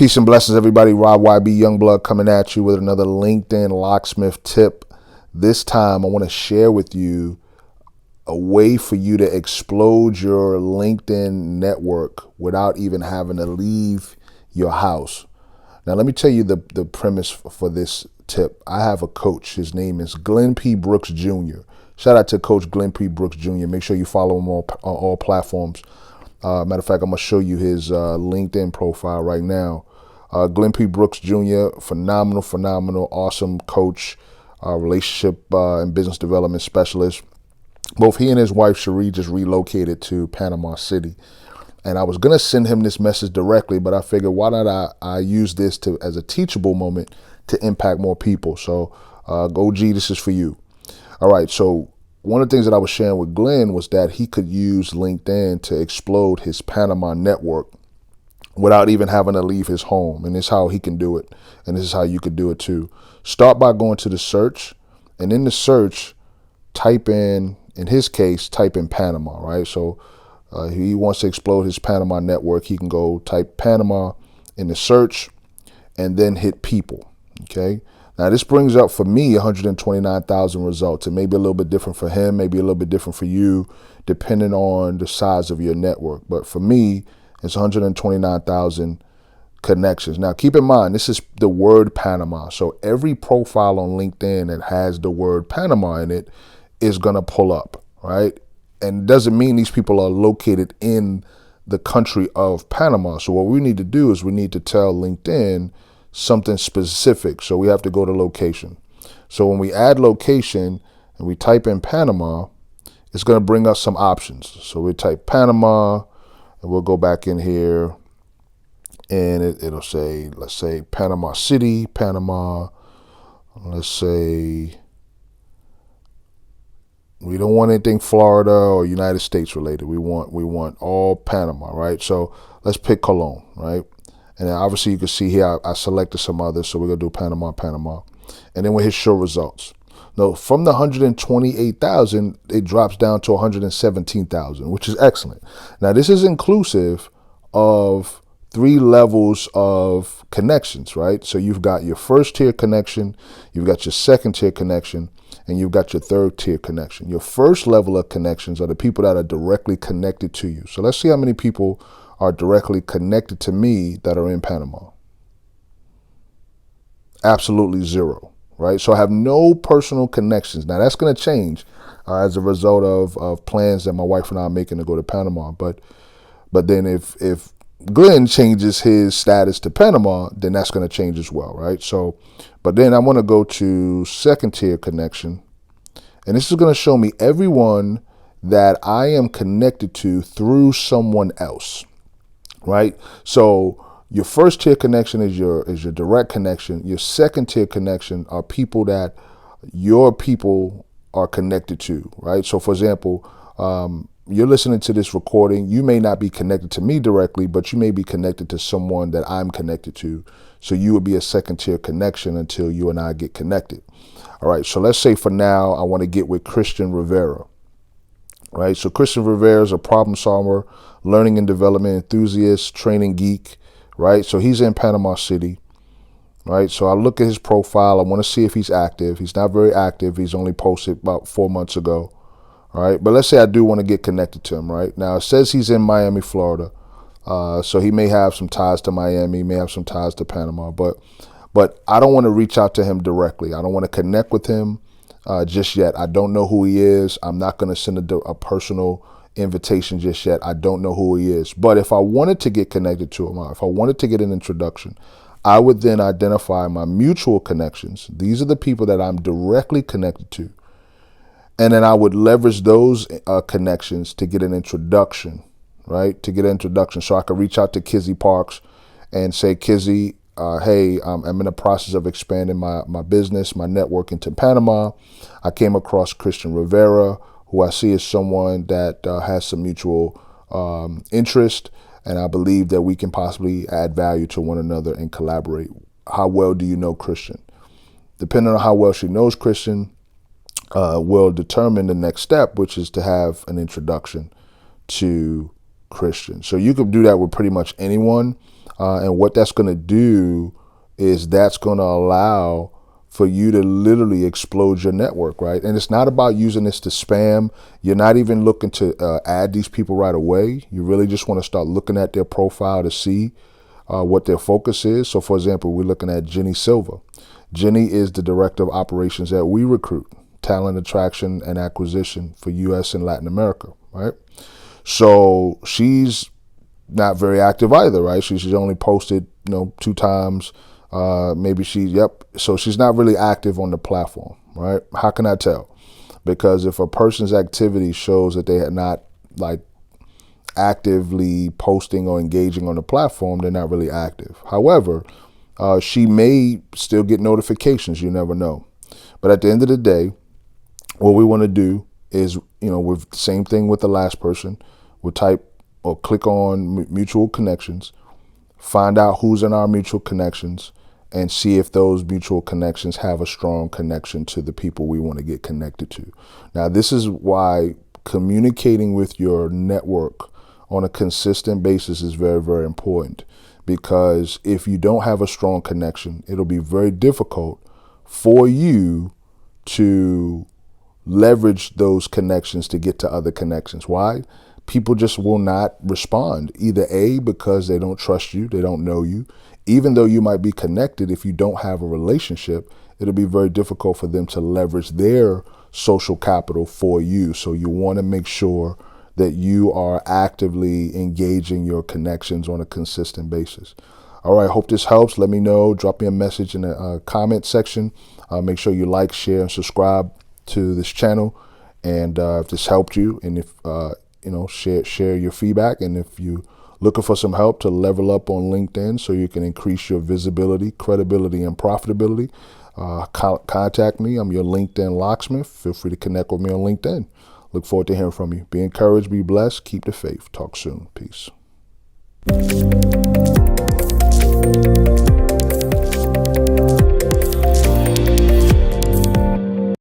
Peace and blessings, everybody. Rob YB Youngblood coming at you with another LinkedIn Locksmith tip. This time I want to share with you a way for you to explode your LinkedIn network without even having to leave your house. Now, let me tell you the premise for this tip. I have a coach. His name is Glenn P. Brooks Jr. Shout out to Coach Glenn P. Brooks Jr. Make sure you follow him on all platforms. Matter of fact, I'm going to show you his LinkedIn profile right now. Glenn P. Brooks Jr., phenomenal, awesome coach, relationship and business development specialist. Both he and his wife, Cherie, just relocated to Panama City. And I was going to send him this message directly, but I figured why not I use this as a teachable moment to impact more people. So, OG, this is for you. All right, so one of the things that I was sharing with Glenn was that he could use LinkedIn to explode his Panama network without even having to leave his home. And this is how he can do it. And this is how you could do it too. Start by going to the search, and in the search, type in his case, type in Panama, right? So he wants to explode his Panama network. He can go type Panama in the search and then hit people, okay? Now this brings up for me 129,000 results. It may be a little bit different for him, maybe a little bit different for you, depending on the size of your network. But for me, it's 129,000 connections. Now, keep in mind, this is the word Panama. So every profile on LinkedIn that has the word Panama in it is going to pull up, right? And it doesn't mean these people are located in the country of Panama. So what we need to do is we need to tell LinkedIn something specific. So we have to go to location. So when we add location and we type in Panama, it's going to bring us some options. So we type Panama, and we'll go back in here, and it'll say, let's say Panama City, Panama. Let's say we don't want anything Florida or United States related. We want all Panama, right? So let's pick Cologne, right? And then obviously you can see here I selected some others, so we're gonna do Panama, and then we hit show results. Now from the 128,000, it drops down to 117,000, which is excellent. Now this is inclusive of 3 levels of connections, right? So you've got your first tier connection, you've got your second tier connection, and you've got your third tier connection. Your first level of connections are the people that are directly connected to you. So let's see how many people are directly connected to me that are in Panama. Absolutely 0. Right, so I have no personal connections. Now that's going to change as a result of plans that my wife and I are making to go to Panama. But then if Glenn changes his status to Panama, then that's going to change as well, right? So, but then I want to go to second tier connection, and this is going to show me everyone that I am connected to through someone else, right? So your first tier connection is your direct connection. Your second tier connection are people that your people are connected to, right? So for example, you're listening to this recording. You may not be connected to me directly, but you may be connected to someone that I'm connected to. So you would be a second tier connection until you and I get connected. All right, so let's say for now, I want to get with Christian Rivera, right? So Christian Rivera is a problem solver, learning and development enthusiast, training geek, right? So he's in Panama City, right? So I look at his profile. I want to see if he's active. He's not very active. He's only posted about 4 months ago, all right? But let's say I do want to get connected to him, right? Now it says he's in Miami, Florida. So he may have some ties to Miami, he may have some ties to Panama, but I don't want to reach out to him directly. I don't want to connect with him just yet. I don't know who he is. I'm not going to send a personal invitation just yet. I don't know who he is. But if I wanted to get connected to him, if I wanted to get an introduction, I would then identify my mutual connections. These are the people that I'm directly connected to. And then I would leverage those connections to get an introduction, right? To get an introduction. So I could reach out to Kizzy Parks and say, Kizzy, hey, I'm in the process of expanding my business, my network into Panama. I came across Christian Rivera, who I see as someone that has some mutual interest, and I believe that we can possibly add value to one another and collaborate. How well do you know Christian? Depending on how well she knows Christian, will determine the next step, which is to have an introduction to Christian. So you could do that with pretty much anyone. And what that's going to do is that's going to allow for you to literally explode your network, right? And it's not about using this to spam. You're not even looking to add these people right away. You really just want to start looking at their profile to see what their focus is. So, for example, we're looking at Jenny Silva. Jenny is the director of operations at We Recruit, talent attraction and acquisition for U.S. and Latin America, right? So she's not very active either, right? She's only posted, 2 times. So she's not really active on the platform, right? How can I tell? Because if a person's activity shows that they are not like actively posting or engaging on the platform, they're not really active. However, she may still get notifications. You never know. But at the end of the day, what we want to do is, with the same thing with the last person, we'll type or click on mutual connections, find out who's in our mutual connections, and see if those mutual connections have a strong connection to the people we want to get connected to. Now, this is why communicating with your network on a consistent basis is very, very important. Because if you don't have a strong connection, it'll be very difficult for you to leverage those connections to get to other connections. Why? People just will not respond. Either A, because they don't trust you, they don't know you. Even though you might be connected, if you don't have a relationship, it'll be very difficult for them to leverage their social capital for you. So you want to make sure that you are actively engaging your connections on a consistent basis. All right, hope this helps. Let me know. Drop me a message in the comment section. Make sure you like, share, and subscribe to this channel. And if this helped you, and if share your feedback. And if you looking for some help to level up on LinkedIn so you can increase your visibility, credibility, and profitability, contact me. I'm your LinkedIn locksmith. Feel free to connect with me on LinkedIn. Look forward to hearing from you. Be encouraged, be blessed, keep the faith. Talk soon. Peace.